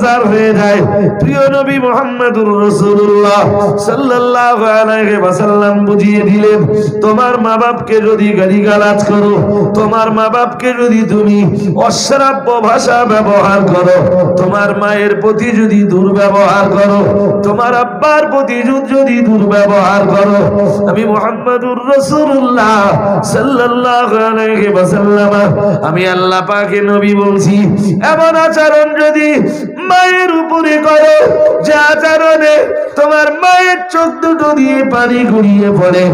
বেজার হয়ে যায়। প্রিয় নবী মুহাম্মদুর রাসূলুল্লাহ সাল্লাল্লাহু আলাইহি ওয়াসাল্লাম বুঝিয়ে দিলেন, তোমার মা বাপকে যদি গালিগালাজ করো, তোমার মা বাপকে যদি তুমি অশ্রাব্য ভাষা ব্যবহার করো, তোমার মায়ের প্রতি যদি দুর্ব্যবহার করো, তোমার আব্বার প্রতি যদি দুর্ব্যবহার করো, আমি মুহাম্মদুর রাসূলুল্লাহ সাল্লাল্লাহু আলাইহি ওয়াসাল্লাম, আমি আল্লাহ পাকের নবী বলছি, এমন আচরণ যদি মায়ের উপরে করো যে আচরণে তোমার মায়ের চোখ দুটো দিয়ে পানি গড়িয়ে পড়ে,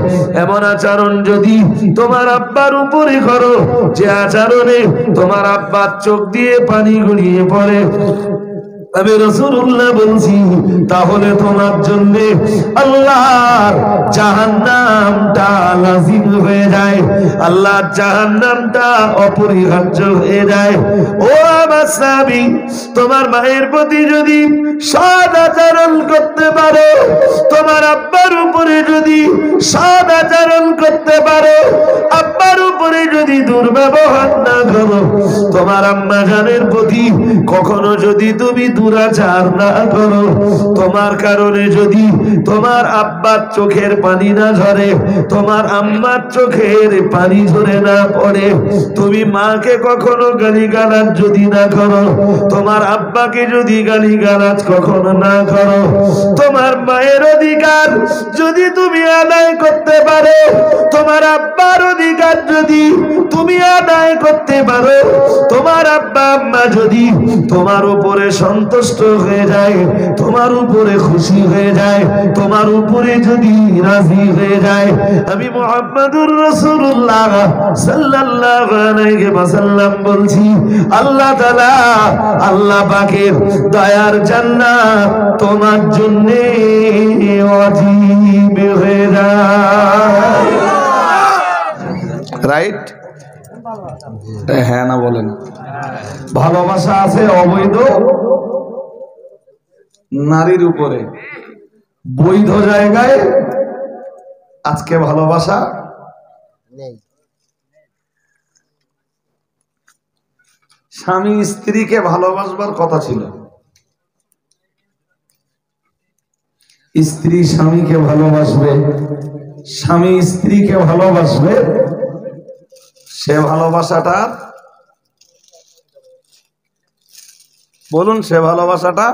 এমন আচরণ যদি তোমার আব্বার উপরে করো যে আচরণে তোমার আব্বার চোখ দিয়ে পানি গড়িয়ে পড়ে, আমি রাসূলুল্লাহ বলছি, তাহলে তোমার জন্য আল্লাহর জাহান্নামটা লাজিম হয়ে যায়, আল্লাহর জাহান্নামটা অপরিহার্য হয়ে যায়। ও আমার সাহাবী, তোমার মায়ের প্রতি যদি সৎ আচরণ করতে পারো, তোমার আব্বার উপরে যদি সৎ আচরণ করতে পারো, আব্বার উপরে যদি দুর্ব্যবহার না করো, তোমার আম্মা জানের প্রতি কখনো যদি তুমি দুরাচার না করো, তোমার কারণে যদি তোমার আব্বার চোখের পানি না ঝরে, তোমার আম্মার চোখের পানি ঝরে না পড়ে, তুমি মাকে কখনো গালিগালাজ যদি না করো, তোমার আব্বাকে যদি গালিগালাজ কখনো না করো, তোমার মায়ের অধিকার যদি তুমি আদায় করতে পারো, তোমার আব্বার অধিকার যদি তুমি আদায় করতে পারো, তোমার আব্বা আম্মা যদি তোমার উপরে সন্তুষ্ট হয়ে যায়, তোমার উপরে খুশি হয়ে যায়, তোমার উপরে যদি রাজি হয়ে যায়, আমি মুহাম্মদুর রাসূলুল্লাহ সাল্লাল্লাহু আলাইহি ওয়াসাল্লাম বলছি, আল্লাহ তাআলা আল্লাহ পাকের দয়ার জান্নাত তোমার জন্য ওয়াজিব হয়ে যায়। রাইট? হ্যাঁ না বলেন? ভালোবাসা আছে অবৈধ নারীর উপরে, বৈধ জায়গায় আজকে ভালোবাসা নেই। স্বামী স্ত্রীকে ভালোবাসবার কথা ছিল, স্ত্রী স্বামীকে ভালোবাসবে, স্বামী স্ত্রীকে ভালোবাসবে, সে ভালোবাসাটা বলুন, সে ভালোবাসাটা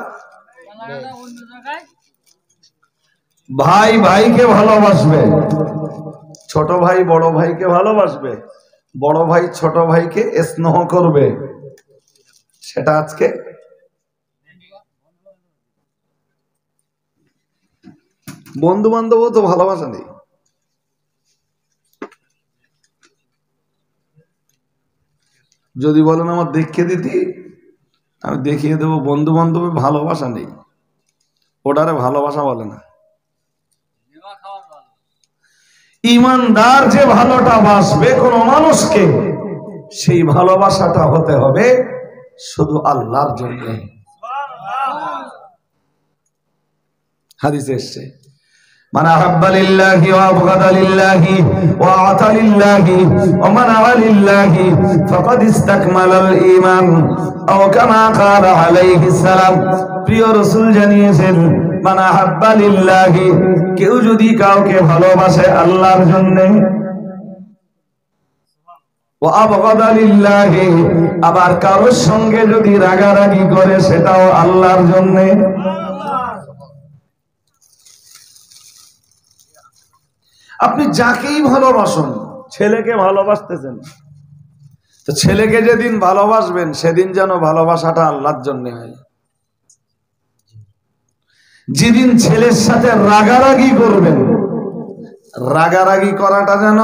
ভাই ভাইকে ভালোবাসবে, ছোট ভাই বড় ভাইকে ভালোবাসবে, বড় ভাই ছোট ভাইকে স্নেহ করবে, সেটা আজকে বন্ধু বান্ধবও তো ভালোবাসা নেই। যদি বলেন আমার দেখিয়ে দিতি, আমি দেখিয়ে দেবো, বন্ধু বান্ধবে ভালোবাসা নেই, ওটারে ভালোবাসা বলে না। ইমানদার যে ভালোটা বাসবে কোন মানুষকে, সেই ভালোবাসাটা হতে হবে শুধু আল্লাহর জন্য। হাদিসে এসেছে, মান আহাব্বা লিল্লাহি ওয়া আবগাদা লিল্লাহি ওয়া আতা লিল্লাহি ওয়া মানাআ লিল্লাহি ফাকাদ ইসতাকমালাল ঈমান আও কামা ক্বালা আলাইহিস সালাম। প্রিয় রাসূল জানিয়েছেন, মান আহাব্বা লিল্লাহি, কেউ যদি কাউকে ভালোবাসে আল্লাহর জন্য, ওয়া আবগাদা লিল্লাহি, আবার কারোর সঙ্গে যদি রাগারাগি করে সেটাও আল্লাহর জন্য। আপনি যাকেই ভালোবাসুন, ছেলেকে ভালোবাসতেছেন তো ছেলেকে যেদিন ভালোবাসবেন সেদিন যেন ভালোবাসাটা আল্লাহর জন্য হয়। যেদিন ছেলের সাথে রাগারাগি করবেন, রাগারাগি করাটা যেন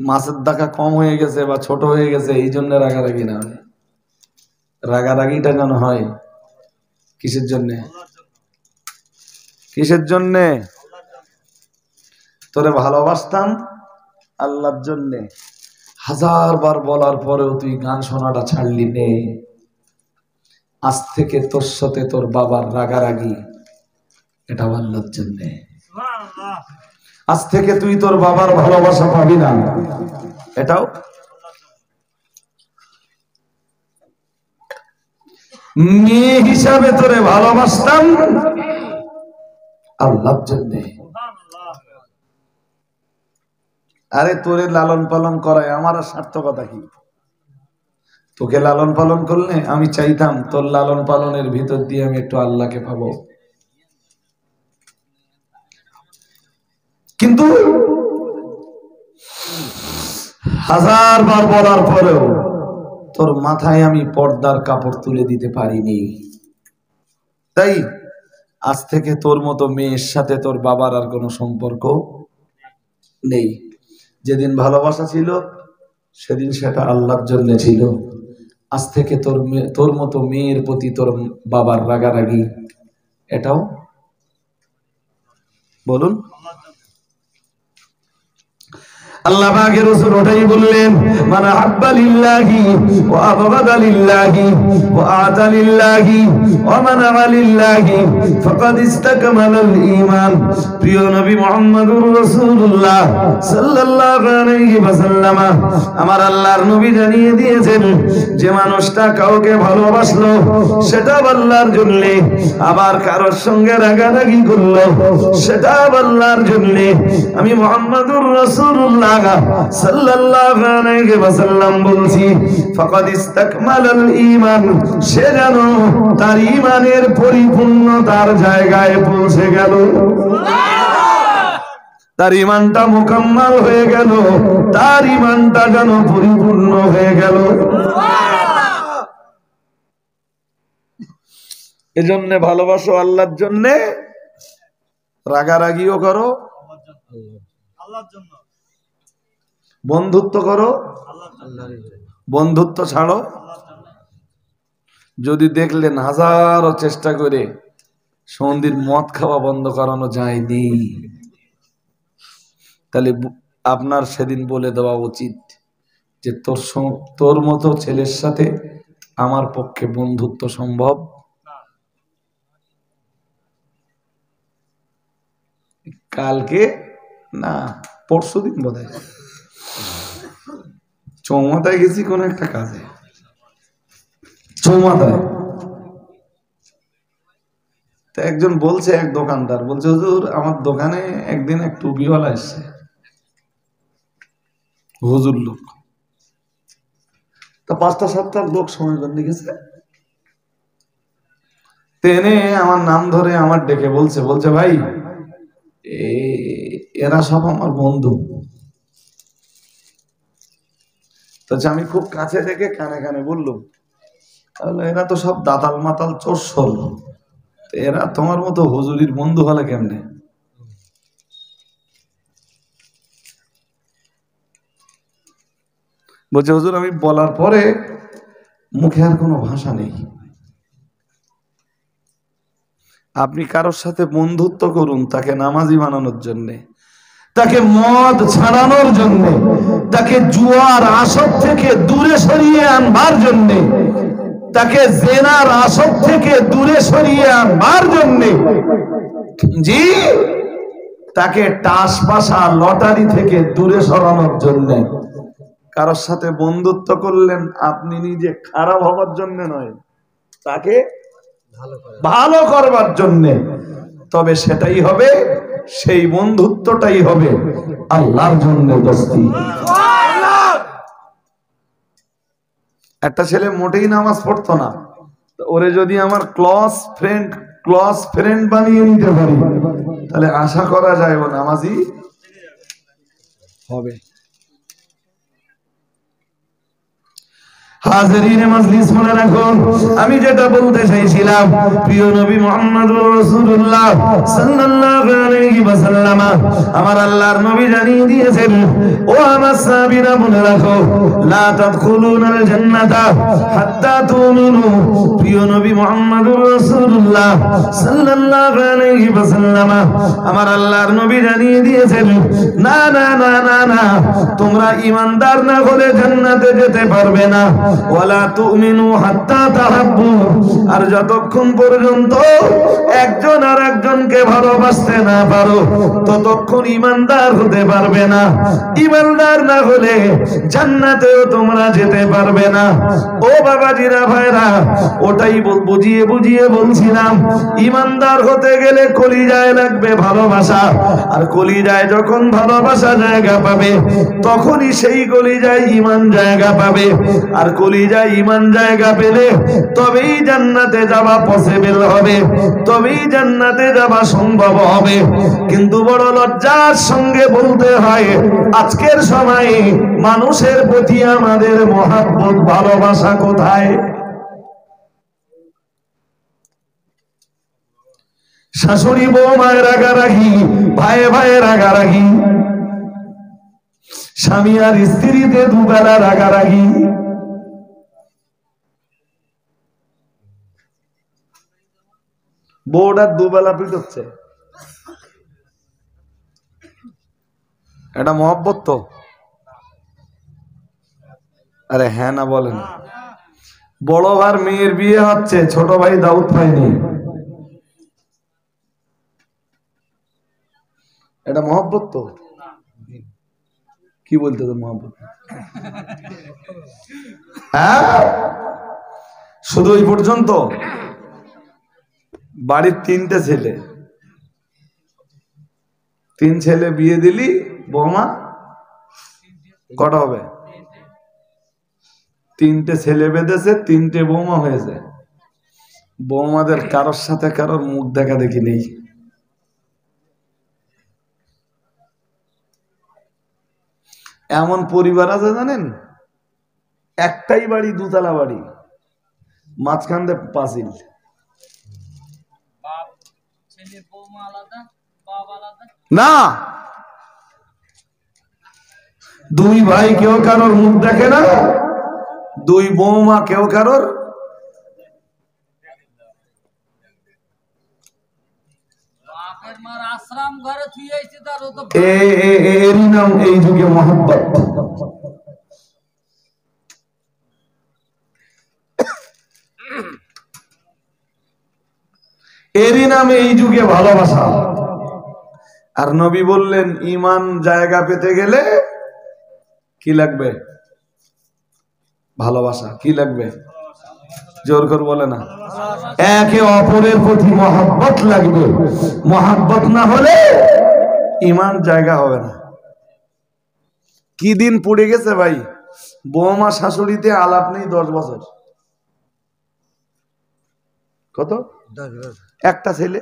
মাছের দাকা কম হয়ে গেছে বা ছোট হয়ে গেছে এই জন্য রাগারাগি না হয়, রাগারাগিটা যেন হয় কিসের জন্যে? কিসের জন্যে? তোরে ভালোবাসতাম আল্লাহর জন্যে, হাজার বার বলার পরেও তুই গান শোনাটা ছাড়লি নে, আজ থেকে তোর সাথে তোর বাবার রাগারাগি, এটাও আল্লাহর জন্যে। আজ থেকে তুই তোর বাবার ভালোবাসা পাবি না, এটাও। মেয়ে হিসাবে তোরে ভালোবাসতাম আল্লাহর জন্য। আরে তোরে লালন পালন করায় আমার সার্থকতা কি? তোকে লালন পালন করলে আমি চাইতাম তোর লালন পালনের ভিতর দিয়ে আমি একটু আল্লাহকে পাবো, কিন্তু হাজার বার বলার পরেও তোর মাথায় আমি পর্দার কাপড় তুলে দিতে পারিনি। তাই আজ থেকে তোর মতো মেয়ের সাথে তোর বাবার আর কোনো সম্পর্ক নেই। যেদিন ভালোবাসা ছিল সেদিন সেটা আল্লাহর জন্য ছিল। আজ থেকে তোর মতো মেয়ের প্রতি তোর বাবার রাগারাগি এটাও বলুন। আল্লাহ পাকের রাসূল ওটাই বললেন, মান আহাব্বা লিল্লাহি ওয়া আবগাদা লিল্লাহি ওয়া আতা লিল্লাহি ওয়া মানাআ লিল্লাহি ফাকাদ ইসতাকমালাল ঈমান। প্রিয় নবী মুহাম্মদুর রাসূলুল্লাহ সাল্লাল্লাহু আলাইহি ওয়াসাল্লাম আমার আল্লাহর নবী জানিয়ে দিয়েছেন যে মানুষটা কাউকে ভালোবাসলো সেটা আল্লাহর জন্য, আবার কারোর সঙ্গে রাগারাগি করলো সেটা আল্লাহর জন্য। আমি মুহাম্মদুর রাসূলুল্লাহ সাল্লাল্লাহু আলাইহি ওয়াসাল্লাম বলছি, ফাকাদ ইসতাকমালাল ঈমান, সে যেন তার ঈমানের পরিপূর্ণতার জায়গায় পৌঁছে গেল, তার ঈমানটা মুকাম্মাল হয়ে গেল, তার ঈমানটা যেন পরিপূর্ণ হয়ে গেল। এজন্য ভালোবাসো আল্লাহর জন্য, রাগারাগিও করো আল্লাহর জন্য, বন্ধুত্ব করো বন্ধুত্ব ছাড়ো। যদি দেখলেন হাজারো চেষ্টা করে সন্ধির মদ খাওয়া বন্ধ করানো যায়নি, তাহলে আপনার সেদিন বলে দেওয়া উচিত যে তোর মতো ছেলের সাথে আমার পক্ষে বন্ধুত্ব সম্ভব কালকে না পরশুদিন বোধহয় চৌমাথায় গেছি কোন একটা কাজে, চৌমাথায় তো একজন বলছে, এক দোকানদার বলছে, হুজুর আমার দোকানে একদিন এক টুপিওয়ালা এসছে, হুজুর লোক, তো 5টা-7টা লোক সময় বন্ধে গেছে, তেনে আমার নাম ধরে আমার ডেকে বলছে ভাই এরা সব আমার বন্ধু। আমি খুব কাছে থেকে কানে কানে বললাম, তাহলে এরা তো সব দাতাল মাতাল চোর, এরা তোমার মতো হুজুরির বন্ধু হলে কেমনে? বলছে হুজুর আমি বলার পরে মুখে আর কোনো ভাষা নেই। আপনি কারোর সাথে বন্ধুত্ব করুন তাকে নামাজি বানানোর জন্যে, তাকে মদ ছাড়ানোর জন্য, তাকে জুয়ার আসর থেকে দূরে সরিয়ে আনবার জন্য, তাকে জেনার আসর থেকে দূরে সরিয়ে আনবার জন্য, জি তাকে টাস পাশা লটারি থেকে দূরে সরানোর জন্য। কারোর সাথে বন্ধুত্ব করলেন আপনি নিজে খারাপ হবার জন্য নয়, তাকে ভালো করবার জন্য। তবে সেটাই হবে, সেই বন্ধুত্বটাই হবে আল্লাহর জন্য দোস্তি। একটা ছেলে মোটেই নামাজ পড়তো না, ওরে যদি আমার ক্লোজ ফ্রেন্ড বানিয়ে নিতে পারি তাহলে আশা করা যায় ও নামাজি হবে। হাজিরিনে মজলিস মনে রাখুন, আমি যেটা বলতে চাইছিলাম, প্রিয় নবী মুহাম্মদুর রাসূলুল্লাহ সাল্লাল্লাহু আলাইহি ওয়াসাল্লাম আমার আল্লাহর নবী জানিয়ে দিয়েছেন, ও আমার সাহাবীরা মনে রাখো, লা তাদখুলুনাল জান্নাতা হাত্তা তুমিনু। প্রিয় নবী মুহাম্মদুর রাসূলুল্লাহ সাল্লাল্লাহু আলাইহি ওয়াসাল্লাম আমার আল্লাহর নবী জানিয়ে দিয়েছেন, না না না না না, তোমরা ঈমানদার না হলে জান্নাতে যেতে পারবে না। ওয়ালা তুমিনু হাত্তা তাহাব্বু, আর যতক্ষণ পর্যন্ত একজন আর একজনকে ভালোবাসতে না পারো ততক্ষণ ঈমানদার হতে পারবে না। ঈমানদার না হলে জান্নাতেও তোমরা যেতে পারবে না। ও বাবাজিরা ভাইরা, ওটাই বুঝিয়ে বুঝিয়ে বলছিলাম, ঈমানদার হতে গেলে কলিজায় লাগবে ভালোবাসা, আর কলিজায় যখন ভালোবাসা জায়গা পাবে তখনই সেই কলিজায় ঈমান জায়গা পাবে, আর কলিজায় ঈমান জায়গা পেলে তবেই জান্নাতে যাওয়া পসিবল হবে, তবেই জান্নাতে যাওয়া সম্ভব হবে। কিন্তু বড় লজ্জার সঙ্গে বলতে হয়, আজকের সময়ে মানুষের প্রতি আমাদের মহাব্বত ভালোবাসা কোথায়? শাশুড়ি বৌমায় রাগারাগি, ভাইয়ে ভাইয়ে রাগারাগি, স্বামী আর স্ত্রীতে দুবেলা রাগারাগি। বউটার দুবেলা পিট হচ্ছে, এটা মহব্বত তো? আরে হ্যাঁ না বলেন। বড় ভাইয়ের মেয়ের বিয়ে হচ্ছে, ছোট ভাই দাউদ পায়নি, এটা মহব্বত তো? কি বলতে তো মহব্বত? হ্যাঁ, শুধু এই পর্যন্ত? বাড়ির তিনটে ছেলে, তিন ছেলে বিয়ে দিলি, বৌমা কটা হবে? তিনটে ছেলে বেঁধেছে, তিনটে বৌমা হয়েছে। বৌমাদের কারোর সাথে কারোর মুখ দেখা দেখি নেই। এমন পরিবার আছে জানেন, একটাই বাড়ি, দুতলা বাড়ি, মাঝখান দিয়ে পাঁচিল। না, দুই ভাই কেউ কারোর মুখ দেখে না, দুই বৌমা কেউ কারোর। এরই নাম এই যুগে মহব্বত। এরই নামে এই যুগে ভালোবাসা। আর নবী বললেন, ঈমান জায়গা পেতে গেলে কি লাগবে? ভালোবাসা। কি লাগবে? জোর করে বলে না, একে অপরের প্রতি মহব্বত লাগবে। মহব্বত না হলে ঈমান জায়গা হবে না। কি দিন পড়ে গেছে ভাই, বৌমা শাশুড়িতে আলাপ নেই 10 বছর। কত? একটা ছেলে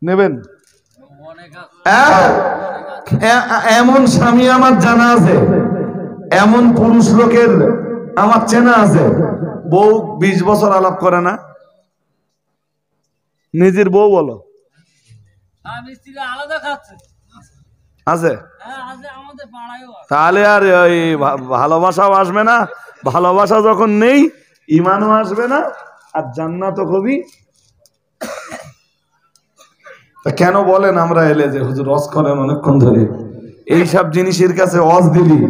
নেবেন? এমন স্বামী আমার জানা আছে, এমন পুরুষ লোকের আমার চেনা আছে, বউ 20 বছর আলাপ করে না। নিজের বউ বলো আছে, তাহলে আর ভালোবাসাও আসবে না। ভালোবাসা যখন নেই, ঈমানও আসবে না, আর জান্নাতও কবি। কেন বলেন আমরা এলে যে হুজুর ওয়াজ করেন অনেকক্ষণ ধরে, এইসব জিনিসের কাছে ওয়াজ দিলি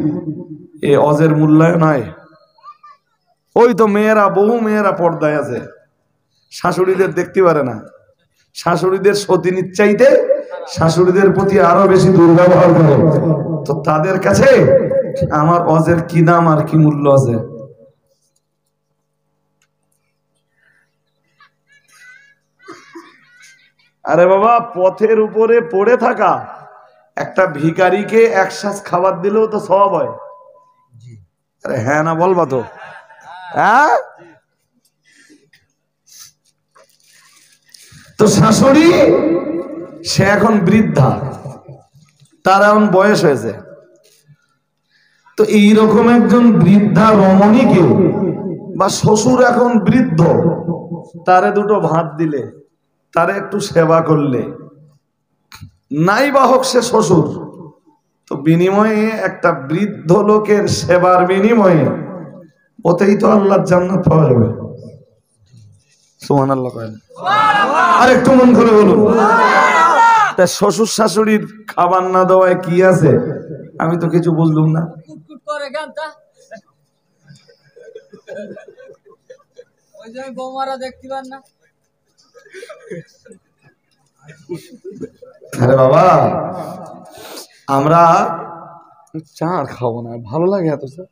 এই ওয়াজের মূল্যায়ন হয়। ওই তো মেয়েরা, বহু মেয়েরা পর্দায় আছে, শাশুড়িদের দেখতে পারে না, শাশুড়িদের সতীনীর চাইতে শাশুড়িদের প্রতি আরো বেশি দুর্ব্যবহার করে। তো তাদের কাছে আমার ওয়াজের কি দাম আর কি মূল্য আছে? আরে বাবা, পথের উপরে পড়ে থাকা একটা ভিখারিকে এক শ্বাস খাবার দিলেও তো সওয়াব হয়। আরে হ্যাঁ না বলবা তো? হ্যাঁ, তো শাশুড়ি সে এখন বৃদ্ধা, তার এখন বয়স হয়েছে, তো এইরকম একজন বৃদ্ধা রমণীকে বা শ্বশুর এখন বৃদ্ধ, তারে দুটো ভাত দিলে, তারে একটু সেবা করলে, নাই বাহক সে শ্বশুর, তো বিনিময়ে একটা বৃদ্ধ লোকের সেবার বিনিময়ে ওতেই তো আল্লাহর জান্নাত পাওয়া যাবে। সুবহানাল্লাহ করেন আর একটু মন করে বলুন। তা শ্বশুর শাশুড়ির খাবার না দেওয়ায় কি আছে? আমি তো কিছু বুঝলুম না। ওই যে বৌমারা দেখতে পান না। আরে বাবা আমরা চা আর খাবো না, ভালো লাগে এত চা।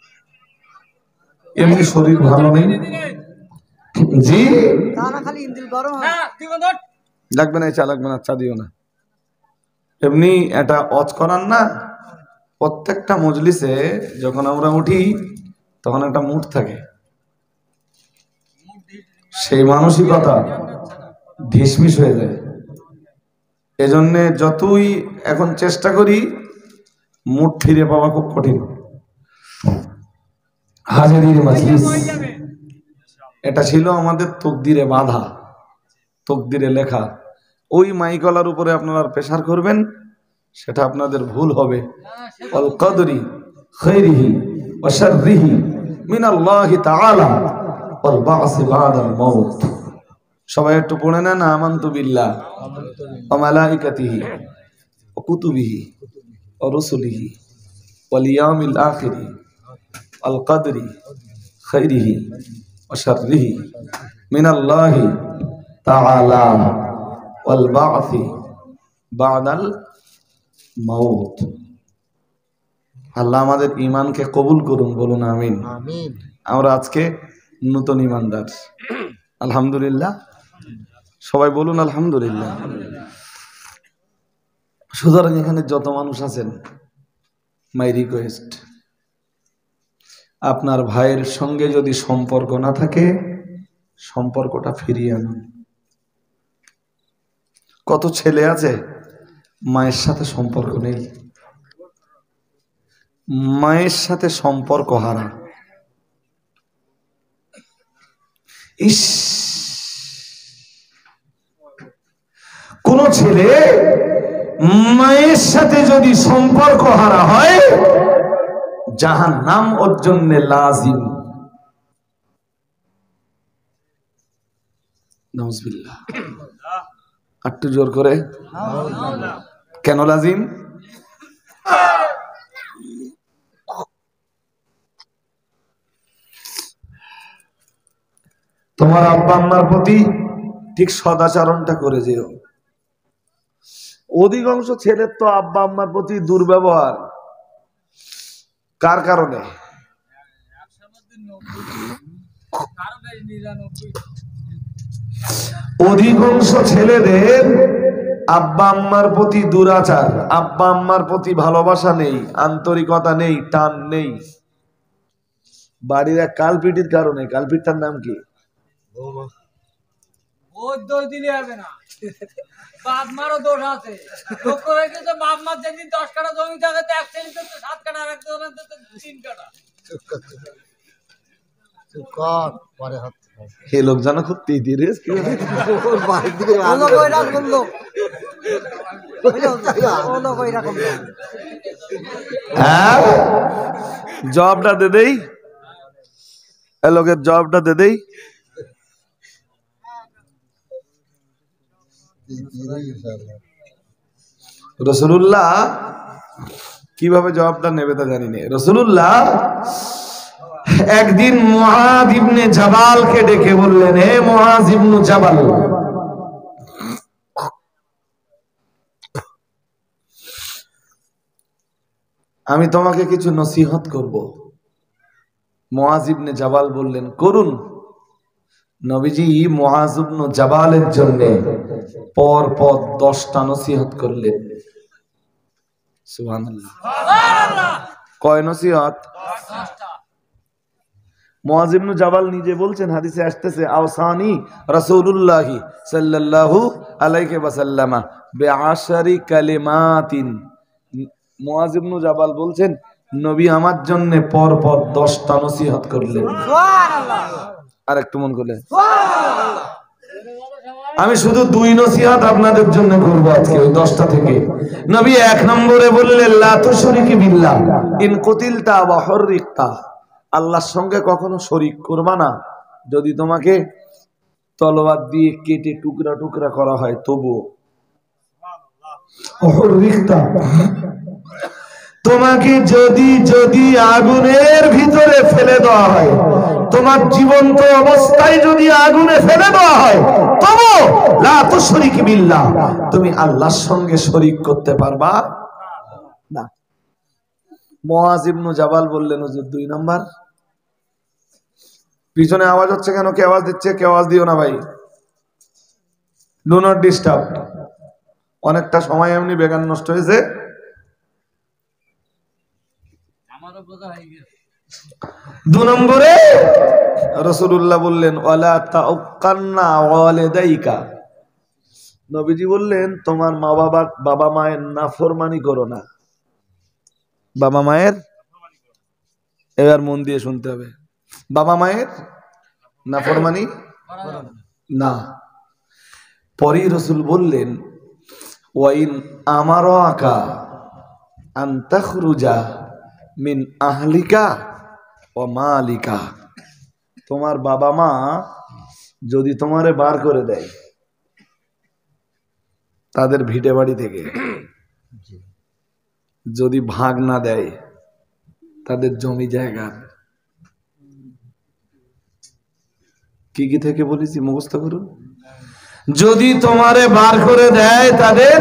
এমনি শরীর ভালো নেই জি, খালি ইন্দিল গরম লাগবে না, চা লাগবে না, চা দিও না। এমনি এটা অজ করার না, প্রত্যেকটা মজলিসে যখন আমরা উঠি তখন একটা মুড থাকে, সেই মানসিকতা ঢিসমিস হয়ে যায়। এজন্যে যতই এখন চেষ্টা করি মুড ফিরে পাওয়া খুব কঠিন। হাজির মজলিস এটা ছিল আমাদের তকদিরে বাঁধা, তকদিরে লেখা। ওই মাইকলার উপরে আপনারা প্রেসার করবেন, সেটা আপনাদের ভুল হবে। আল কদরি খাইরিহি ওয়া শাররিহি মিনাল্লাহি তাআলা ওয়াল বা'স বা'দাল মাউত। সবাই একটু পড়ে নেন, আমানতু বিল্লাহ ওয়া মালাইকাতিহি ওয়া কুতুবিহি ওয়া রুসুলিহি ওয়াল ইয়াউমিল আখিরি আল কদরি খাইরিহি ওয়া শাররিহি মিনাল্লাহি তাআলা ওয়াল বা'স বা'দাল মাউত। আল্লাহ আমাদের ঈমানকে কবুল করুন, বলুন আমিন। আমরা আজকে নতুন ঈমানদার, আলহামদুলিল্লাহ। সবাই বলুন আলহামদুলিল্লাহ। সুতরাং এখানে যত মানুষ আছেন, মাই রিকোয়েস্ট, আপনার ভাইয়ের সঙ্গে যদি সম্পর্ক না থাকে সম্পর্কটা ফিরিয়ে আনুন। কত ছেলে আছে মায়ের সাথে সম্পর্ক নেই, মায়ের সাথে সম্পর্ক হারা। ইস, কোন ছেলে মায়ের সাথে যদি সম্পর্ক হারা হয় জাহান্নাম ওর জন্য লাজিম। নাউজুবিল্লাহ। একটু জোর করে, কেন লাজিম? তোমার আব্বা আম্মার প্রতি ঠিক সদাচরণটা করে যেও। অধিকাংশ ছেলের তো আব্বা আম্মার প্রতি দুর্ব্যবহার। কার কারণে? অধিকাংশ ছেলেদের আব্বা আম্মার প্রতি দুরাচার, আব্বা আম্মার প্রতি ভালোবাসা নেই, আন্তরিকতা নেই, টান নেই। বাড়ির এক কালপিটির কারণে। কালপিটটার নাম কি? দিলে হবে না, বাপ মারও দোষ আছে। লক্ষ্য রেখেছে বাপ মার যেদিন 10 কাঠা জমি থাকে, 1 শ্রেণী 7 কাঠা, আর 3 কাঠা। হে লোক জানা খুব তেজি রে, জবটা দে দেই, লোকের জবটা দে দেই। রাসূলুল্লাহ কিভাবে জবাবটা নেবে তা জানি না। রাসূলুল্লাহ একদিন মুআয ইবনে জাবালকে ডেকে বললেন, হে মুআয ইবনে জাবাল, আমি তোমাকে কিছু নসিহত করব। মুআয ইবনে জাবাল বললেন, করুন। নবীজি মুআয ইবনে জাবালের জন্য পর পর 10টা নসিহত করলেন। সুবহানাল্লাহ। কয় নসিহত? 10টা। মুআয ইবনে জাবাল নিজে বলছেন, হাদিসে আসতেছে, আওসানি রাসূলুল্লাহ সাল্লাল্লাহু আলাইহি ওয়াসাল্লাম বিআশারি কালিমাতিন। মুআয ইবনে জাবাল বলছেন, নবী আমার জন্য পর পর 10টা নসিহত করলেন। সুবহানাল্লাহ। আর একটু মন করলে আমি শুধু 2 নসিহত আপনাদের জন্য করব আজকে, ওই 10টা থেকে। নবী 1 নম্বরে বললেন, লা তুশরিকি বিল্লাহ ইন কুতিলতা ওয়া হুররিকতা। আল্লাহর সঙ্গে কখনো শরীক করবা না। যদি তোমাকে তলোয়ার দিয়ে কেটে টুকরা টুকরা করা হয় তবুও। হুররিকতা, তোমাকে যদি আগুনের ভিতরে ফেলে দেওয়া হয় তোমার জীবন্ত অবস্থায় যদি আগুনে ফেলে দেওয়া হয় তবু লা তুশরিক বিল্লাহ, তুমি আল্লাহর সঙ্গে শরীক করতে পারবা না। মুআজ ইবনে জাবাল বললেন, হুজুর 2 নাম্বার। পিছনে আওয়াজ হচ্ছে কেন? কে আওয়াজ দিচ্ছে? কে আওয়াজ দিও না ভাই, ডু নট ডিস্টার্ব। অনেকটা সময় এমনি বেগান নষ্ট হয়েছে। আমারও বোঝা হয়ে গেছে। 2 নম্বরে রাসূলুল্লাহ বললেন, ওয়ালা তাউক্কান্না ওয়ালিদাইকা, নবীজি বললেন তোমার বাবা মায়ের নাফরমানি করো না। বাবা মায়ের, এবার মন দিয়ে শুনতে হবে, বাবা মায়ের নাফরমানি না। পরে রাসূল বললেন, ওয়াইন আমারাকা আন তাখরুজা মিন আহলিকা ওয়া মালিকা, তোমার বাবা মা যদি তোমারে বার করে দেয় তাদের ভিটে বাড়ি থেকে, যদি ভাগ না দেয় তাদের জমি জায়গা, কি কি থেকে বলেছি মুখস্থ করুন, যদি তোমারে বার করে দেয় তাদের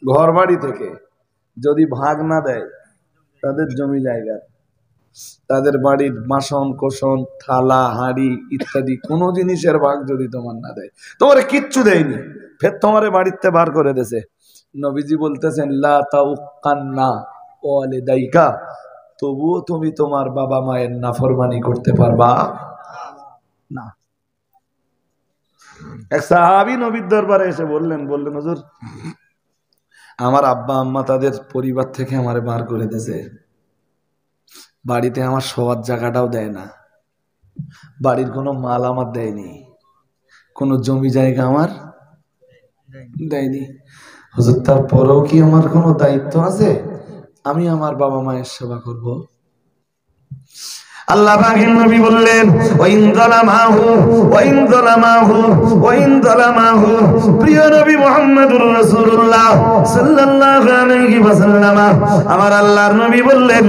ঘর বাড়ি থেকে, যদি ভাগ না দেয় তাদের জমি জায়গা, তাদের বাড়ির বাসন কোসন থালা হাঁড়ি ইত্যাদি কোনো জিনিসের ভাগ যদি তোমার না দেয়, তোমারে কিচ্ছু দেয়নি, ফের তোমারে বাড়িতে বার করে দেছে, নবীজি বলতেছেন লা তাউক্কান্না ওয়ালিদাইকা, তবুও তুমি তোমার বাবা মায়ের নাফরমানি করতে পারবা না। এক সাহাবী নবীর দরবারে এসে বললেন, হুজুর আমার আব্বা আম্মা তাদের পরিবার থেকে আমারে বার করে দিয়েছে, বাড়িতে আমার শোয়ার জায়গাটাও দেয় না, বাড়ির কোনো মাল আমার দেয়নি, কোনো জমি জায়গা আমার দেয়নি, হুজুর তারপরেও কি আমার কোনো দায়িত্ব আছে? আমি আমার বাবা মায়ের সেবা করব? আল্লাহ পাকের নবী বললেন, প্রিয় নবী মুহাম্মদুর রাসূলুল্লাহ সাল্লাল্লাহু আলাইহি ওয়াসাল্লাম, আমার আল্লাহর নবী বললেন,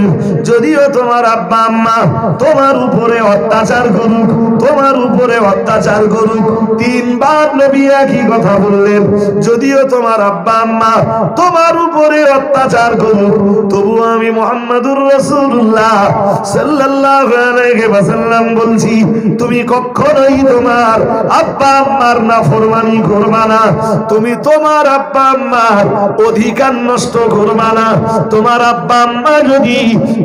যদিও তোমার আব্বা আম্মা তোমার উপরে অত্যাচার করুক, তোমার উপরে অত্যাচার করুক, 3 বার নবী একই কথা বললেন, যদিও তোমার আব্বা আম্মা তোমার উপরে অত্যাচার করুক, তবু আমি মুহাম্মদুর রাসূলুল্লাহ সাল্লাল্লাহু আলাইহি ওয়াসাল্লাম বলছি, তুমি কখনোই তোমার আব্বা আম্মার নাফরমানি করবা না, তুমি তোমার আব্বা আম্মার অধিকার নষ্ট করবা না। তোমার আব্বা আম্মা যদি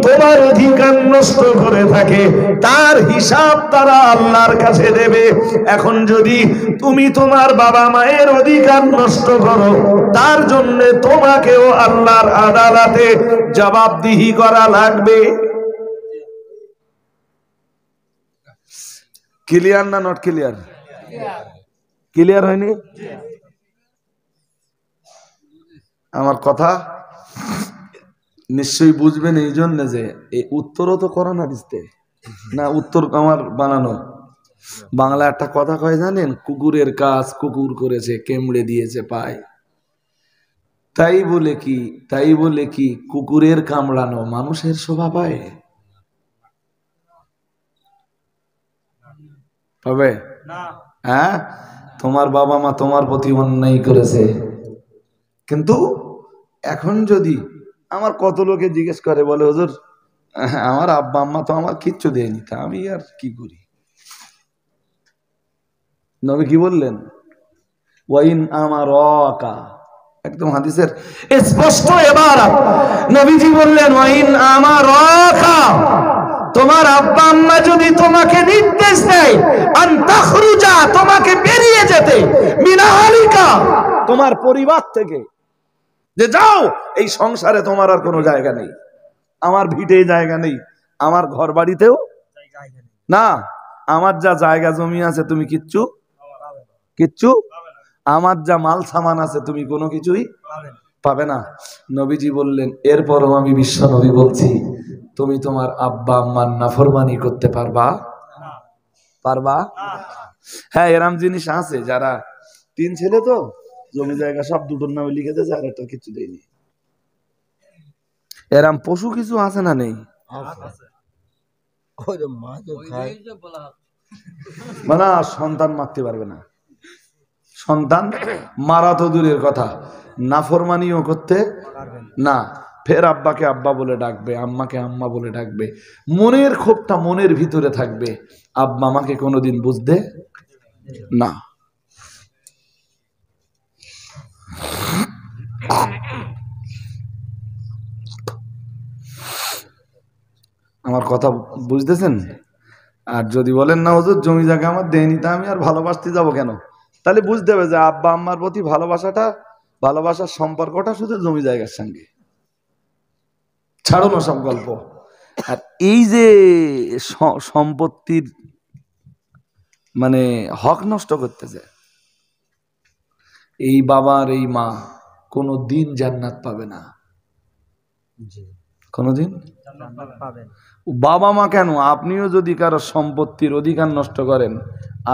তোমার অধিকার নষ্ট করে থাকে তার হিসাব তারা আল্লাহর কাছে দেবে। এখন যদি তুমি তোমার বাবা মায়ের অধিকার নষ্ট করো তার জন্য তোমাকেও আল্লাহর আদালতে জবাবদিহি করা লাগবে। ক্লিয়ার না নট ক্লিয়ার? ক্লিয়ার হয়নি আমার কথা? নিশ্চয়ই বুঝবেন এই জন্য যে এই উত্তরও তো করো না দিতে না, উত্তর আমার বানানো। বাংলা একটা কথা কয় জানেন, কুকুরের কাজ কুকুর করেছে কেমড়ে দিয়েছে পায়। তাই বলে কি কুকুরের কামড়ানো মানুষের শোভা পায়? পাবে না। হ্যাঁ, তোমার বাবা মা তোমার প্রতি অন্যায় করেছে, কিন্তু এখন যদি আমার কত লোকে জিজ্ঞেস করে, বলে হুজুর আমার আব্বা আম্মা তো আমার কিচ্ছু দেয়নি, তা আমি আর কি করি? নবী কি বললেন? ওয়াইন আমারাকা, একদম হাদিসের স্পষ্ট ইবারত। নবীজি বললেন ওয়াইন আমারাকা, তোমার আব্বা আম্মা যদি তোমাকে নির্দেশ দেয় আন তাখরুজা, তোমাকে বেরিয়ে যেতে, মিন আহলিকা, তোমার পরিবার থেকে, যে যাও এই সংসারে তোমার আর কোনো জায়গা নেই, আমার ভিটে জায়গা নেই, আমার ঘর বাড়িতেও না, আমার যা জায়গা জমি আছে তুমি কিচ্ছু, আমার যা মাল সামান আছে তুমি কোনো কিছুই পাবে না। নবীজি বললেন, এরপরও আমি বিশ্ব নবী বলছি, তুমি তোমার আব্বা আম্মার নাফরমানি করতে পারবা? হ্যাঁ, এরম জিনিস আছে যারা 3 ছেলে তো জমি জায়গা সব দুটোর নামে লিখে দিয়েছে, আর একটা কিছু দেয়নি। এরম পশু কিছু আছে না নেই? ওইটাই তো বলা হচ্ছে। মানে সন্তান মারতে পারবে না, সন্তান মারা তো দূরের কথা, নাফরমানিও করতে না। ফের আব্বাকে আব্বা বলে ডাকবে, আম্মাকে আম্মা বলে ডাকবে, মনের ক্ষোভটা মনের ভিতরে থাকবে, আব্বা আমাকে কোনোদিন বুঝতে না। আমার কথা বুঝতেছেন? আর যদি বলেন না হুজুর জমি জায়গা আমার দেয়নি, তা আমি আর ভালোবাসতে যাব কেন, তাহলে বুঝতে হবে যে আব্বা আম্মার প্রতি ভালোবাসার সম্পর্কটা শুধু জমি জায়গার সঙ্গে। ছাড়ো না সব গল্প। আর এই যে সম্পত্তির মানে হক নষ্ট করতেছে, এই বাবার এই মা কোনো দিন জান্নাত পাবে না, কোনোদিন বাবা মা কেন, আপনিও যদি কারো সম্পত্তির অধিকার নষ্ট করেন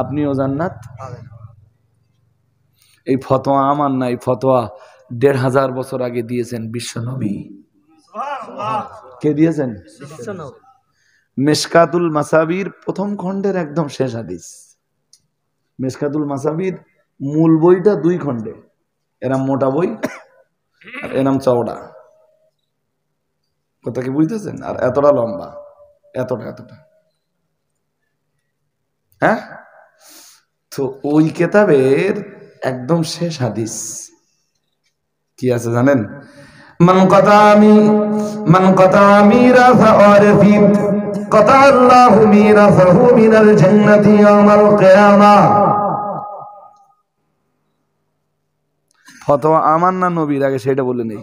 আপনিও জান্নাত পাবেন। এই ফতোয়া আমার না, এই ফতোয়া ১৫০০ বছর আগে দিয়েছেন বিশ্ব নবী। কে দিয়েছেন? মিশকাতুল মাসাবির প্রথম খণ্ডের একদম শেষ হাদিস। মিশকাতুল মাসাবির মূল বইটা 2 খণ্ডে, এরম মোটা বই আর এরম চওড়া, কথা কি বুঝতেছেন? আর এতটা লম্বা, এতটা হ্যাঁ। তো ওই কেতাবের একদম শেষ হাদিস কি আছে জানেন? মান কাতা মিরাসা ওয়ারিসিন কাতা আল্লাহু মিরাসাহু মিনাল জান্নাতি ইয়াওমাল কিয়ামাহ। ফতোয়া আমার না নবীর? আগে সেটা বলে নেই।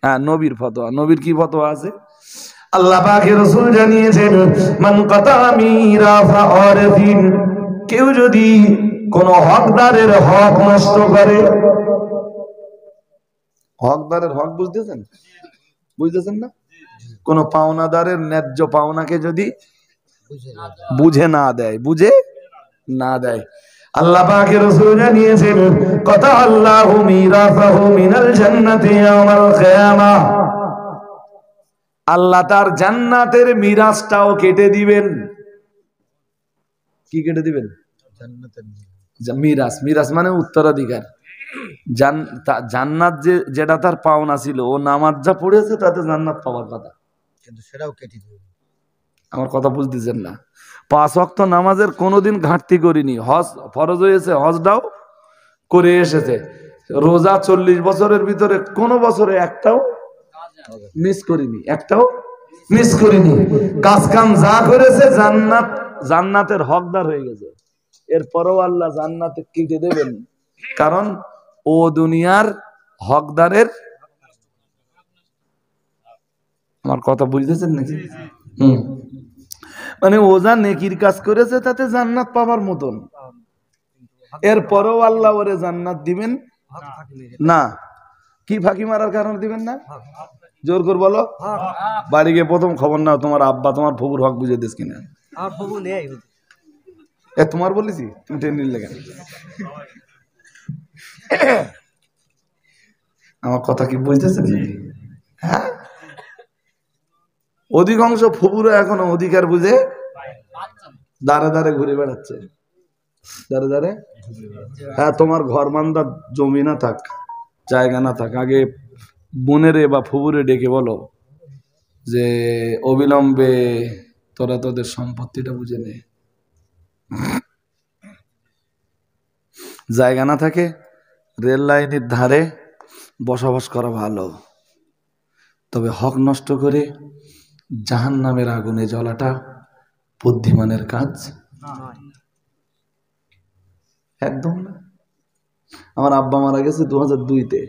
হ্যাঁ, নবীর ফতোয়া। নবীর কি ফতোয়া আছে? আল্লাহ পাকের রাসূল জানিয়েছেন, মান কাতা মিরাসা ওয়ারিসিন, কেউ যদি কোন হকদারের হক নষ্ট করে, হকদারের হক বুঝতেছেন না? কোন পাওনাদারের ন্যায্য পাওনাকে যদি বুঝে না দেয়, আল্লাহ পাকের রাসূল জানিয়েছেন, কাতা আল্লাহু মিরাসাহু মিনাল জান্নাতি ইয়াওমাল কিয়ামাহ, আল্লাহ তার জান্নাতের মিরাসটাও কেটে দিবেন। কি কেটে দিবেন? মিরাস মানে উত্তরাধিকার। জান্নাত যেটা তার পাওনা ছিল, ও নামাজ যা পড়েছে তাতে জান্নাত পাওয়ার কথা, কিন্তু সেটাও কেটে দিবে। আমার কথা বুঝতেছেন না? 5 ওয়াক্ত নামাজের কোনোদিন ঘাটতি করিনি, হজ ফরজ হয়েছে, হজটাও করে এসেছে, রোজা 40 বছরের ভিতরে কোনো বছরে একটাও মিস করিনি, কাজ কাম যা করেছে জান্নাতের হকদার হয়ে গেছে। এরপরও আল্লাহ জান্নাতে কেটে দেবেন, কারণ ও দুনিয়ার হকদারের। আমার কথা বুঝতেছেন নাকি? মানে ও যা নেকির কাজ করেছে তাতে জান্নাত পাবার মতন, এরপরও আল্লাহ ওরে জান্নাত দিবেন না। কি ফাঁকি মারার কারণে দিবেন না? জোর করে বলো। বাড়ি গিয়ে প্রথম খবর নাও তোমার আব্বা তোমার ফুফুর হক বুঝে দিস কিনা। তোমার বলেছি, তুমি টেনে লেগে। আমার কথা কি বুঝতেছেন? হ্যাঁ, অধিকাংশ ফুপুরা এখনো অধিকার বুঝে দাঁড়ে দাঁড়ে ঘুরে বেড়াচ্ছে, দাঁড়ে। হ্যাঁ, তোমার ঘর বান্ধার জমি না থাক, জায়গা না থাক, আগে বোনেরে বা ফুপুরে ডেকে বলো যে অবিলম্বে তোরা তোদের সম্পত্তিটা বুঝে নে। জায়গা না থাকে রেল লাইনের ধারে বসবাস করা ভালো, তবে হক নষ্ট করে জাহান্নামের আগুনে জ্বলাটা বুদ্ধিমানের কাজ একদম না। আমার আব্বা মারা গেছে 2002-তে,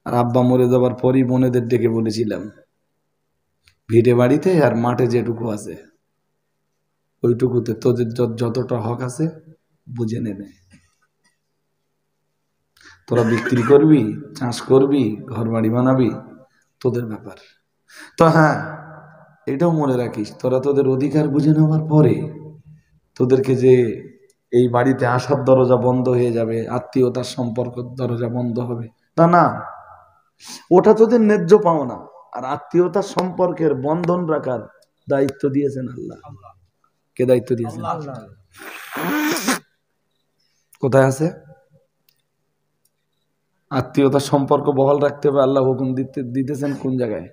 আর আব্বা মরে যাবার পরই বোনেদের ডেকে বলেছিলাম, ভিটে বাড়িতে আর মাঠে যেটুকু আছে ওইটুকুতে তোদের যতটা হক আছে বুঝে নেবে। তোরা বিক্রি করবি, চাষ করবি, ঘর বাড়ি বানাবি, তোদের ব্যাপার। তো হ্যাঁ, এটাও মনে রাখিস, তোরা তোদের অধিকার বুঝে নেওয়ার পরে তোদেরকে যে এই বাড়িতে আসার দরজা বন্ধ হয়ে যাবে, আত্মীয়তার সম্পর্ক দরজা বন্ধ হবে, তা না। ওটা তোদের ন্যায্য পাওনা, আর আত্মীয়তার সম্পর্কের বন্ধন রাখার দায়িত্ব দিয়েছেন আল্লাহ। কে দায়িত্ব দিয়েছেন? কোথায় আছে? আত্মীয়তার সম্পর্ক বহাল রাখতে হবে, আল্লাহ হুকুম দিতেছেন কোন জায়গায়?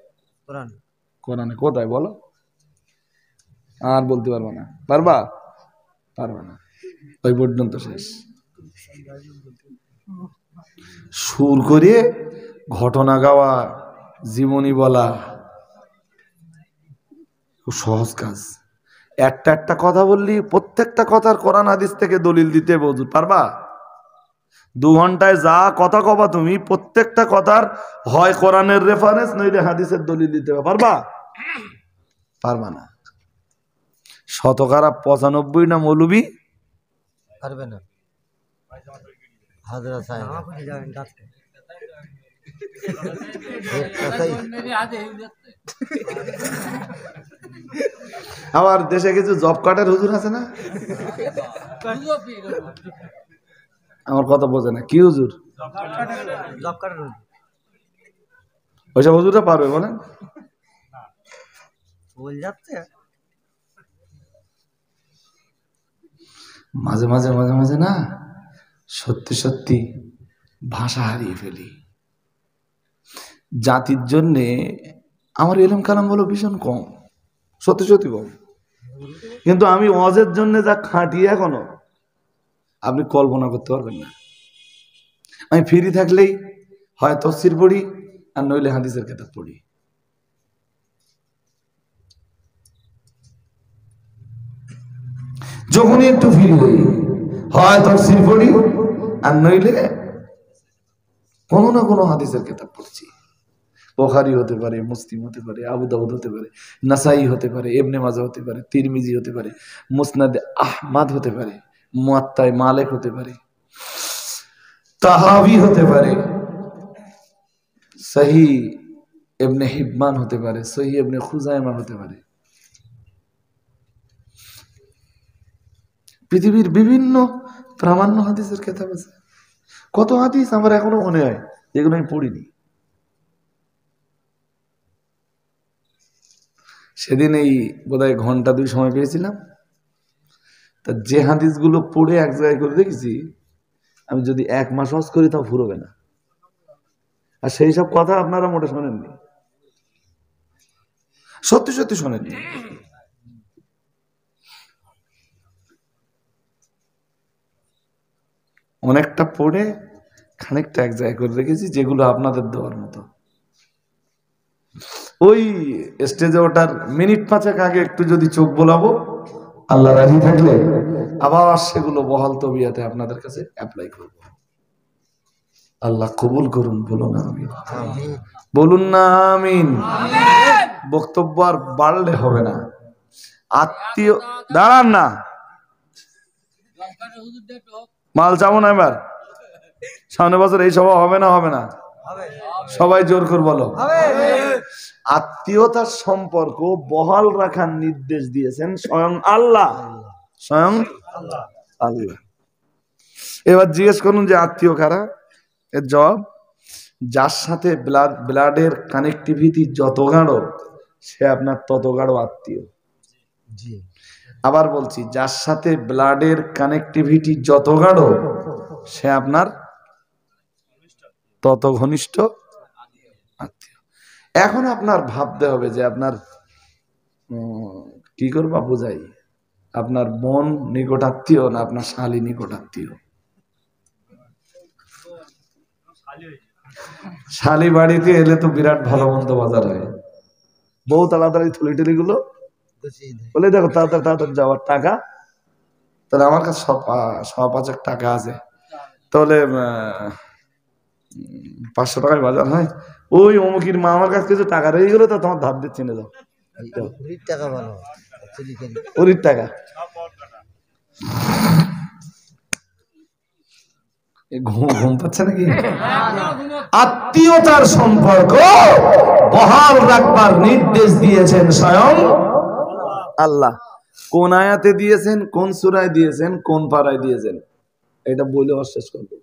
কোরআনে। কোথায় বলো? আর বলতে পারবো না। পারবা? পারবা না। ওই পর্যন্ত শেষ। সুর করে ঘটনা গাওয়া, জীবনী বলা খুব সহজ কাজ। একটা একটা কথা বললি, প্রত্যেকটা কথার কোরআন হাদিস থেকে দলিল দিতে বুঝু পারবা? 2 ঘন্টায় যা কথা কবা তুমি, প্রত্যেকটা কথার হয় কোরআনের রেফারেন্স নইলে হাদিসের দলিল দিতে পারবা? পারবা না। শতকরা 95 না মৌলবি পারবে না। হাজরা সাহেব আবার দেশে কিছু জব কার্ডের হুজুর আছে না, আমার কথা বোঝে না। কি হুজুর? ওইসব হুজুরটা পারবে বলেন? মাঝে মাঝে মাঝে মাঝে না সত্যি সত্যি ভাষা হারিয়ে ফেলি। জাতির জন্যে আমার এলম কালাম বলো ভীষণ কম, সত্যি সত্যি কম, কিন্তু আমি ওয়াজের জন্য যা খাটি এখনো আপনি কল্পনা করতে পারবেন না। আমি ফ্রি থাকলেই হয় তফসির পড়ি আর নইলে হাদিসের কিতাব পড়ি। যখনই একটু ফ্রি হই হয় তফসির পড়ি আর নইলে কোনো না কোনো হাদিসের কিতাব পড়ছি। বুখারী হতে পারে, মুসলিম হতে পারে, আবু দাউদ হতে পারে, নাসাই হতে পারে, ইবনে মাজাহ হতে পারে, তিরমিজি হতে পারে, মুসনাদে আহমদ হতে পারে, মুয়াত্তায়ে মালিক হতে পারে, তাহাবি হতে পারে, সহিহ ইবনে হিব্বান হতে পারে, সহিহ ইবনে খুজাইমা হতে পারে। পৃথিবীর বিভিন্ন প্রামাণ্য হাদিসের কিতাব আছে। কত হাদিস আমার এখনো মনে হয় যেগুলো আমি পড়িনি। সেদিন এই বোধহয় ঘন্টা 2 সময় পেয়েছিলাম, তা যে হাদিসগুলো পড়ে এক জায়গায় করে দেখেছি, আমি যদি 1 মাস হজ করি তাও ফুরবে না। আর সেই সব কথা আপনারা মোটে শোনেননি, সত্যি সত্যি শোনেননি। অনেকটা পড়ে খানিকটা এক জায়গায় করে রেখেছি, যেগুলো আপনাদের দেওয়ার মতো। ওই স্টেজে ওঠার মিনিট 5 আগে একটু যদি চোখ বোলাবো, আল্লাহ রাজি থাকলে আবার সেগুলো বহাল তবিয়াতে আপনাদের কাছে অ্যাপ্লাই করব। আল্লাহ কবুল করুন, বলুন আমিন। বলুন না আমিন। বক্তব্য আর বাড়লে হবে না। আত্মীয় দাঁড়ান না, মাল চাবো না এবার। সামনে বছর এই সভা হবে না? হবে না? সবাই জোর করে বলো। আত্মীয়তার সম্পর্ক বহাল রাখার নির্দেশ দিয়েছেন স্বয়ং আল্লাহ, স্বয়ং আল্লাহ। এবার জিজ্ঞেস করুন যে আত্মীয় কারা? এর জবাব, যার সাথে ব্লাডের কানেক্টিভিটি যত গাঢ় সে আপনার তত গাঢ় আত্মীয়। আবার বলছি, যার সাথে ব্লাডের কানেক্টিভিটি যত গাঢ় সে আপনার তত ঘনিষ্ঠ আত্মীয়। এখন আপনার ভাবতে হবে যে আপনার কি করবা বোঝাই, আপনার বোন নিকট আত্মীয় না আপনার শালী নিকট আত্মীয়? শালী বাড়িতে এলে তো বিরাট ভালো মন্দ বাজার হয়। বউ তাড়াতাড়ি থলি টলি গুলো বলে, দেখো তাড়াতাড়ি তাড়াতাড়ি যাওয়ার টাকা, তাহলে আমার কাছে 100-5 টাকা আছে, তাহলে 500 টাকায় বাজার হয়। ওই অমুকির মা আমার কাছে কিছু টাকা রয়ে গেলো, তা তোমার ধার দিয়ে চিনে যাও। ওরির টাকা ঘুম পাচ্ছে নাকি? আত্মীয়তার সম্পর্ক বহাল রাখবার নির্দেশ দিয়েছেন স্বয়ং আল্লাহ। কোন আয়াতে দিয়েছেন, কোন সূরায় দিয়েছেন, কোন পারায় দিয়েছেন, এটা বলে অশেষ করবো,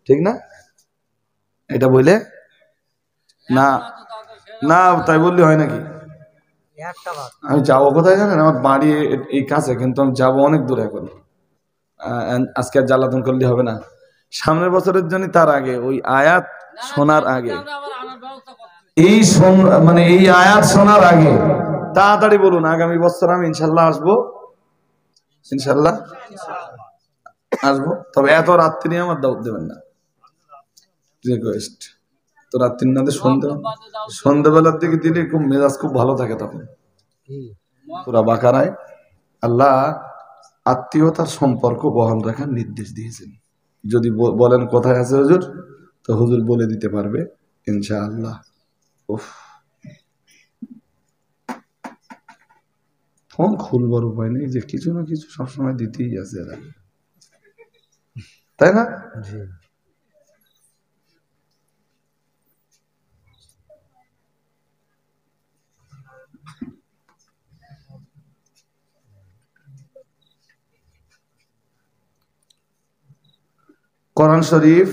ঠিক না? এটা বলে না না তাই বললে হয় নাকি? একটা বাদ আমি যাবো কোথায় জানেন? আমার বাড়ি এই কাছে, কিন্তু আমি যাবো অনেক দূরে এখন। আজকে আর জ্বালাতন করলে হবে না, সামনের বছরের জন্য তার আগে ওই আয়াত শোনার আগে, আমরা আবার আনার ব্যবস্থা করছি। মানে এই আয়াত শোনার আগে তাড়াতাড়ি বলুন। আগামী বছর আমি ইনশাল্লাহ আসবো, ইনশাল্লাহ আসবো। তবে এত রাত্রি আমার দাওয়াত দেবেন না, রিকোয়েস্ট। তো রাত্রি না দিয়ে সন্ধ্যাবেলার দিকে দিলে খুব মেজাজ খুব ভালো থাকে। তখন পুরা বাকারায় আল্লাহ আত্মীয়তার সম্পর্ক বহাল রাখার নির্দেশ দিয়েছেন। যদি বলেন কোথায় আছে হুজুর, তো হুজুর বলে দিতে পারবে ইনশাআল্লাহ। উফ, ফোন খুলবার উপায় নেই, যে কিছু না কিছু সবসময় দিতেই আছে এরা, তাই না? জি কোরআন শরীফ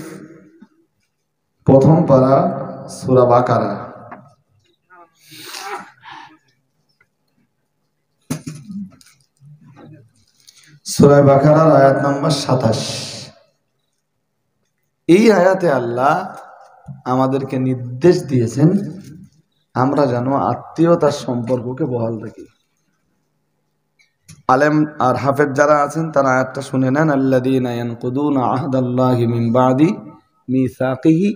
প্রথম পারা সূরা বাকারা। সূরা বাকারার আয়াত নাম্বার 27। এই আয়াতে আল্লাহ আমাদেরকে নির্দেশ দিয়েছেন আমরা যেন আত্মীয়তার সম্পর্ককে বহাল রাখি। আলেম আর হাফেজ যারা আছেন তারা আয়াতটা শুনে নেন। আল্লাযীনা ইয়ানকুদুনা আহদাল্লাহি মিন বাদি মিসাকিহি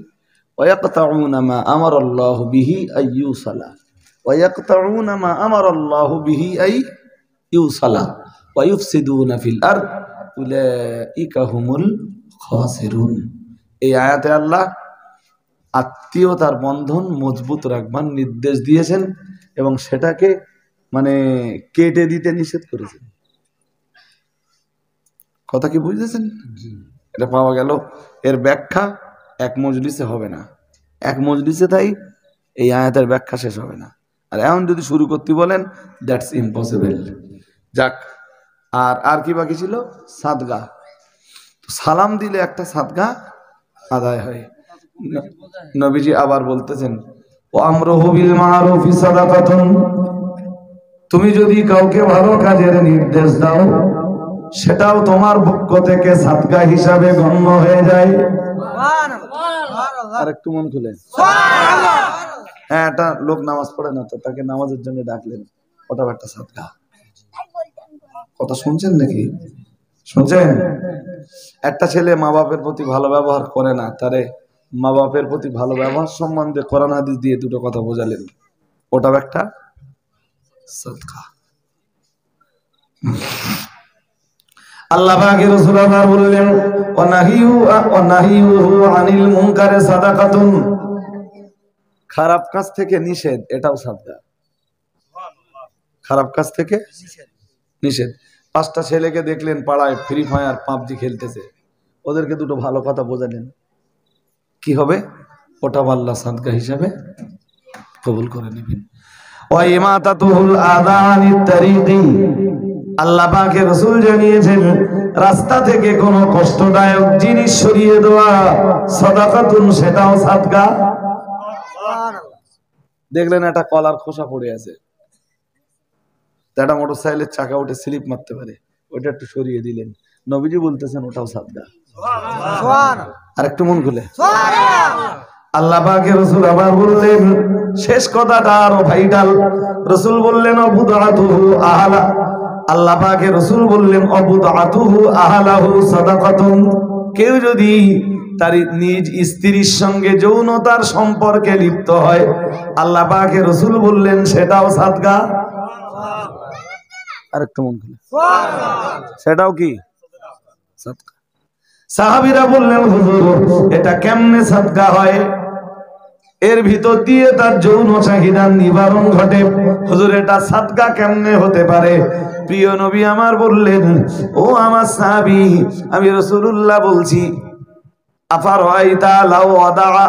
ওয়া ইয়াকতাউনা মা আমারাল্লাহু বিহি আইয়ুসালা ওয়া ইয়াকতাউনা মা আমারাল্লাহু বিহি আইয়ুসালা ওয়া ইউফসিদুনা ফিল আরদ উলাইকা হুমুল খাসিরুন। এই আয়াতে আল্লাহ আত্মীয়তার বন্ধন মজবুত রাখবার নির্দেশ দিয়েছেন এবং সেটাকে মানে কেটে দিতে নিষেধ করেছেন। কথা কি বুঝতেছেন? এটা পাওয়া গেল। এর ব্যাখ্যা এক মজলিসে হবে না, এক মজলিসে তাই এই আয়াতের ব্যাখ্যা শেষ হবে না। আর এখন যদি শুরু করতে বলেন, দ্যাটস ইম্পসিবল। যাক, আর কি বাকি ছিল? সাদগা। সালাম দিলে একটা সাদগা আদায় হয়। নবীজি আবার বলতেছেন, ও আমরুহু বিল মারুফি সাদাকাতুন, তুমি যদি কাউকে ভালো কাজের নির্দেশ দাও সেটাও তোমার পক্ষ থেকে সাদকা হিসাবে গণ্য হয়ে যায়। আর একটু মন খুলে, হ্যাঁ, একটা লোক নামাজ পড়ে না, তো তাকে নামাজের জন্য ডাকলেন, ওটাও একটা সাদকা। কথা শুনছেন নাকি? শুনছেন? একটা ছেলে মা বাপের প্রতি ভালো ব্যবহার করে না, তারে মা বাপের প্রতি ভালো ব্যবহার সম্বন্ধে কোরআন হাদিস দিয়ে দুটো কথা বোঝালেন, ওটাও একটা সাদকা। আল্লাহ পাকের রাসূল আবার বললেন, ওয়া নাহিয়ুহু আনিল মুনকারে সাদাকাতুন, খারাপ কাজ থেকে নিষেধ, এটাও সাদকা। খারাপ কাজ থেকে নিষেধ। 5টা ছেলেকে দেখলেন পাড়ায় ফ্রি ফায়ার পাবজি খেলতেছে, ওদেরকে দুটো ভালো কথা বোঝালেন, কি হবে? ওটা আল্লাহ সাদকা হিসাবে কবুল করে নেবেন। ওয়া ইমাতাতুল আযানিত তারিকি, আল্লাহ পাকের রাসূল জানিয়েছেন রাস্তা থেকে কোনো কষ্টদায়ক জিনিস সরিয়ে দেওয়া সাদাকাতুন, সেটাও সাদকা। দেখলেন একটা কলার খোসা পড়ে আছে, একটা মোটরসাইকেলের চাকা উঠে স্লিপ মারতে পারে, ওটা একটু সরিয়ে দিলেন, নবীজি বলতেছেন ওটাও সাদকা। আর একটু মন খুলে আল্লাহ পাকের রাসূল আবার বললেন, শেষ কথাটা আরো ভাইটাল। রাসূল বললেন অবুদাতুহু আহলা, আল্লাহ পাকের রাসূল বললেন অবুদাতুহু আহলাহু সাদাকাতুন, কেউ যদি তার নিজ স্ত্রীর সঙ্গে যৌনতার সম্পর্কে লিপ্ত হয়, আল্লাহ পাকের রাসূল বললেন সেটাও সাদকা। আরেকটু মন খুলে, সেটাও কি সাদকা? সাহাবীরা বললেন, হুজুর এটা কেমনে সাদকা হয়? এর ভিতর দিয়ে তার যৌন চাহিদার নিবারণ ঘটে, হুজুর এটা সাদকা কেমনে হতে পারে? প্রিয় নবী আমার বললেন, ও আমার সাহাবী, আমি রাসূলুল্লাহ বলছি, আফারাইতা লাউ ওয়াদা,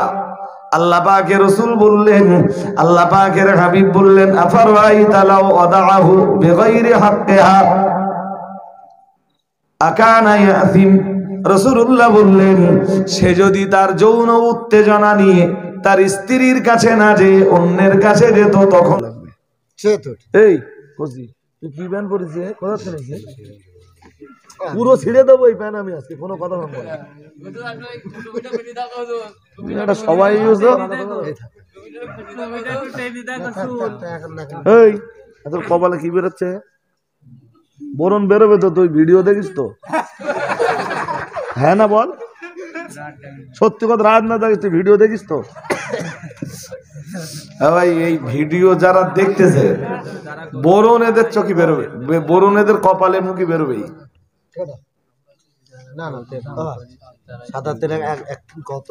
আল্লাহ পাকের রাসূল বললেন, আল্লাহ পাকের হাবিব বললেন, আফারাইতা লাউ ওয়াদাহু বিগাইরি হাক্কিহা আকানা ইয়াসিম। রাসূলুল্লাহ বললেন, সে যদি তার যৌন উত্তেজনা নিয়ে তার স্ত্রীর কাছে না যে অন্যের কাছে যেত, তখন এই কজি তুই কি প্যান পরেছে কোথা থেকে নিয়েছিস? পুরো ছিঁড়ে দেবো এই প্যান আমি আজকে, কোনো কথা বলবো না। তুমি একটা সবাই ইউজ এই তোর কপালে কি বেরোচ্ছে? বরণ বেরোবে তো, তুই ভিডিও দেখিস তো? হ্যাঁ না বল, সত্যি কথা, রাত না দেখিস তুই ভিডিও দেখিস তো? ভাই এই ভিডিও যারা দেখতেছে বরুণ এদের চোখে বেরোবে, বরুণ এদের কপালে মুখে বেরোবেই। না না সাদা তেল এক কত